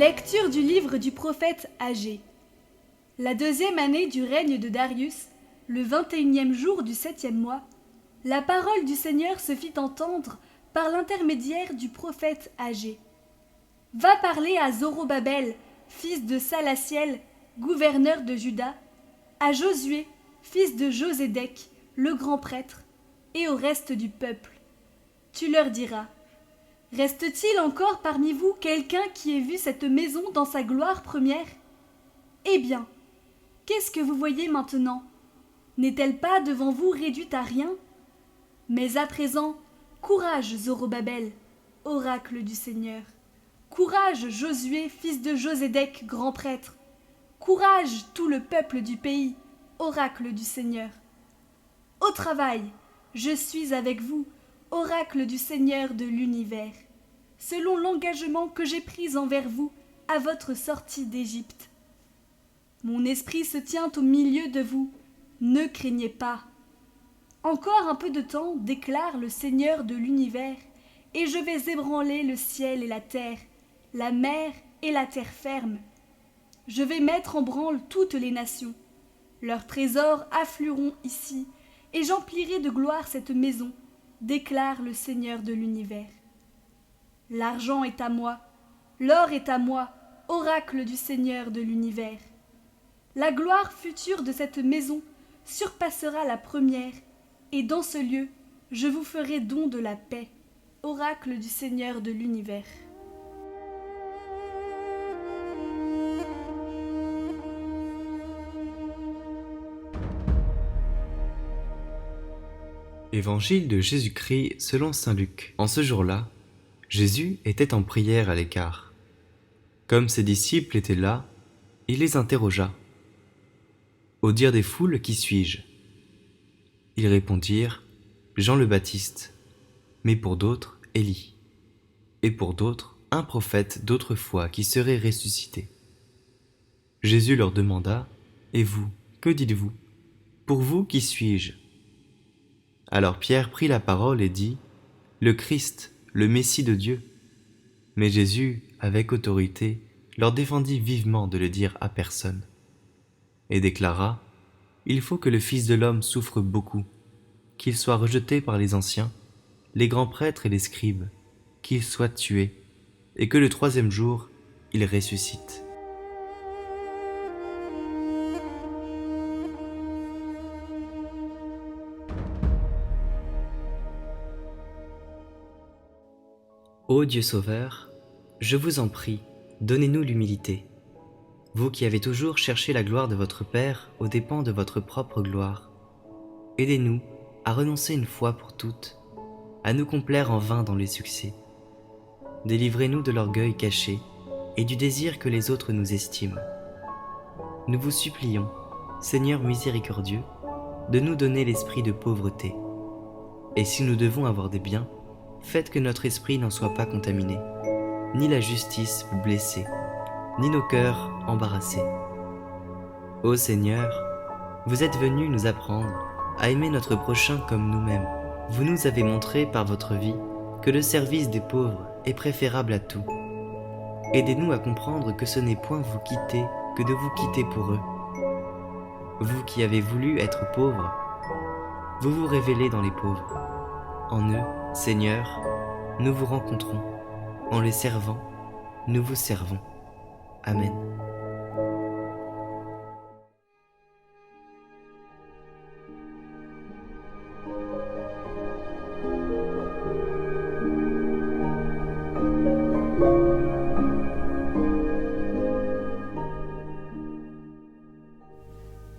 Lecture du livre du prophète Agée. La 2e année du règne de Darius, le 21e jour du 7e mois, la parole du Seigneur se fit entendre par l'intermédiaire du prophète Agée. Va parler à Zorobabel, fils de Salatiel, gouverneur de Juda, à Josué, fils de Josédek, le grand prêtre, et au reste du peuple. Tu leur diras: reste-t-il encore parmi vous quelqu'un qui ait vu cette maison dans sa gloire première? Eh bien, qu'est-ce que vous voyez maintenant? N'est-elle pas devant vous réduite à rien? Mais à présent, courage, Zorobabel, oracle du Seigneur. Courage, Josué, fils de Josédek, grand prêtre. Courage, tout le peuple du pays, oracle du Seigneur. Au travail, je suis avec vous, oracle du Seigneur de l'univers, selon l'engagement que j'ai pris envers vous à votre sortie d'Égypte. Mon esprit se tient au milieu de vous, ne craignez pas. Encore un peu de temps, déclare le Seigneur de l'univers, et je vais ébranler le ciel et la mer et la terre ferme. Je vais mettre en branle toutes les nations. Leurs trésors afflueront ici, et j'emplirai de gloire cette maison, déclare le Seigneur de l'univers. L'argent est à moi, l'or est à moi, oracle du Seigneur de l'univers. La gloire future de cette maison surpassera la première, et dans ce lieu, je vous ferai don de la paix, oracle du Seigneur de l'univers. Évangile de Jésus-Christ selon saint Luc. En ce jour-là, Jésus était en prière à l'écart. Comme ses disciples étaient là, il les interrogea. Au dire des foules, qui suis-je? Ils répondirent: Jean le Baptiste, mais pour d'autres, Élie, et pour d'autres, un prophète d'autrefois qui serait ressuscité. Jésus leur demanda: Et vous, que dites-vous? Pour vous, qui suis-je? Alors Pierre prit la parole et dit: Le Christ, le Messie de Dieu. Mais Jésus, avec autorité, leur défendit vivement de le dire à personne, et déclara: Il faut que le Fils de l'homme souffre beaucoup, qu'il soit rejeté par les anciens, les grands prêtres et les scribes, qu'il soit tué, et que le 3e jour, il ressuscite. Ô Dieu Sauveur, je vous en prie, donnez-nous l'humilité. Vous qui avez toujours cherché la gloire de votre Père aux dépens de votre propre gloire, aidez-nous à renoncer une fois pour toutes, à nous complaire en vain dans les succès. Délivrez-nous de l'orgueil caché et du désir que les autres nous estiment. Nous vous supplions, Seigneur miséricordieux, de nous donner l'esprit de pauvreté. Et si nous devons avoir des biens, faites que notre esprit n'en soit pas contaminé, ni la justice blessée, ni nos cœurs embarrassés. Ô Seigneur, vous êtes venu nous apprendre à aimer notre prochain comme nous-mêmes. Vous nous avez montré par votre vie que le service des pauvres est préférable à tout. Aidez-nous à comprendre que ce n'est point vous quitter que de vous quitter pour eux. Vous qui avez voulu être pauvres, vous vous révélez dans les pauvres. En eux, Seigneur, nous vous rencontrons. En les servant, nous vous servons. Amen.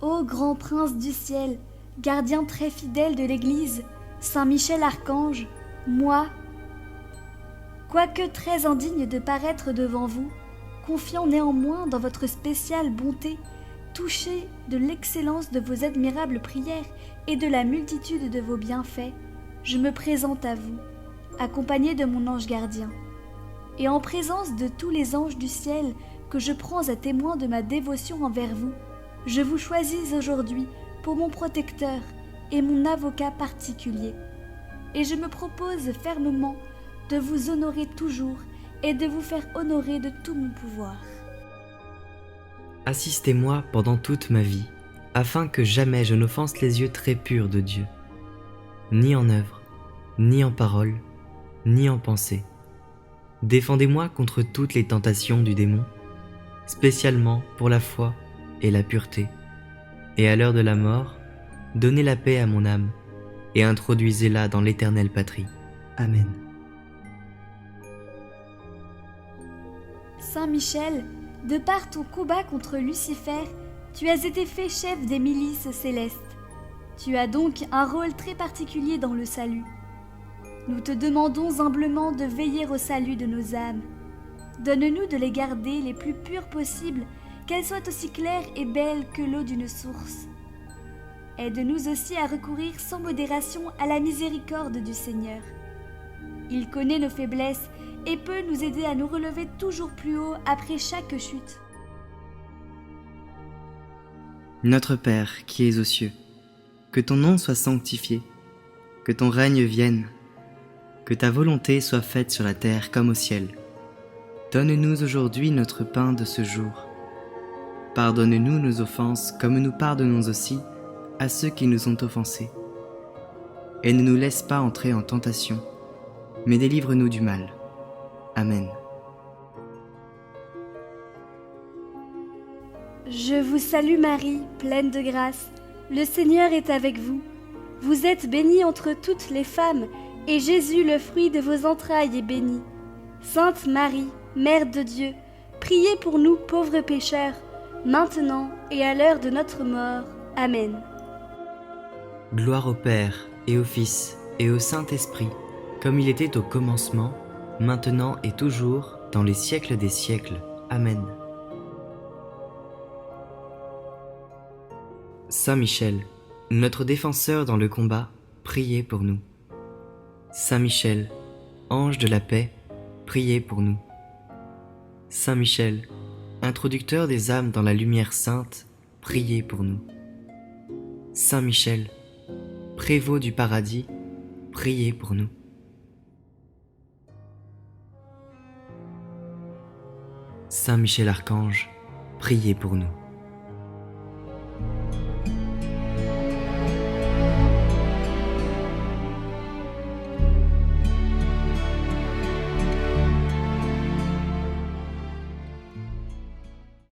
Ô grand prince du ciel, gardien très fidèle de l'Église, Saint Michel Archange, moi, quoique très indigne de paraître devant vous, confiant néanmoins dans votre spéciale bonté, touché de l'excellence de vos admirables prières et de la multitude de vos bienfaits, je me présente à vous, accompagné de mon ange gardien, et en présence de tous les anges du ciel que je prends à témoin de ma dévotion envers vous, je vous choisis aujourd'hui pour mon protecteur et mon avocat particulier, et je me propose fermement de vous honorer toujours et de vous faire honorer de tout mon pouvoir. Assistez-moi pendant toute ma vie, afin que jamais je n'offense les yeux très purs de Dieu, ni en œuvre, ni en parole, ni en pensée. Défendez-moi contre toutes les tentations du démon, spécialement pour la foi et la pureté. Et à l'heure de la mort, donnez la paix à mon âme et introduisez-la dans l'éternelle patrie. Amen. Saint Michel, de par ton combat contre Lucifer, tu as été fait chef des milices célestes. Tu as donc un rôle très particulier dans le salut. Nous te demandons humblement de veiller au salut de nos âmes. Donne-nous de les garder les plus pures possibles, qu'elles soient aussi claires et belles que l'eau d'une source. Aide-nous aussi à recourir sans modération à la miséricorde du Seigneur. Il connaît nos faiblesses et peut nous aider à nous relever toujours plus haut après chaque chute. Notre Père qui es aux cieux, que ton nom soit sanctifié, que ton règne vienne, que ta volonté soit faite sur la terre comme au ciel. Donne-nous aujourd'hui notre pain de ce jour. Pardonne-nous nos offenses comme nous pardonnons aussi à ceux qui nous ont offensés. Et ne nous laisse pas entrer en tentation, mais délivre-nous du mal. Amen. Je vous salue Marie, pleine de grâce. Le Seigneur est avec vous. Vous êtes bénie entre toutes les femmes, et Jésus, le fruit de vos entrailles, est béni. Sainte Marie, Mère de Dieu, priez pour nous pauvres pécheurs, maintenant et à l'heure de notre mort. Amen. Gloire au Père, et au Fils, et au Saint-Esprit, comme il était au commencement, maintenant et toujours, dans les siècles des siècles. Amen. Saint Michel, notre défenseur dans le combat, priez pour nous. Saint Michel, ange de la paix, priez pour nous. Saint Michel, introducteur des âmes dans la lumière sainte, priez pour nous. Saint Michel, prévôt du paradis, priez pour nous. Saint Michel Archange, priez pour nous.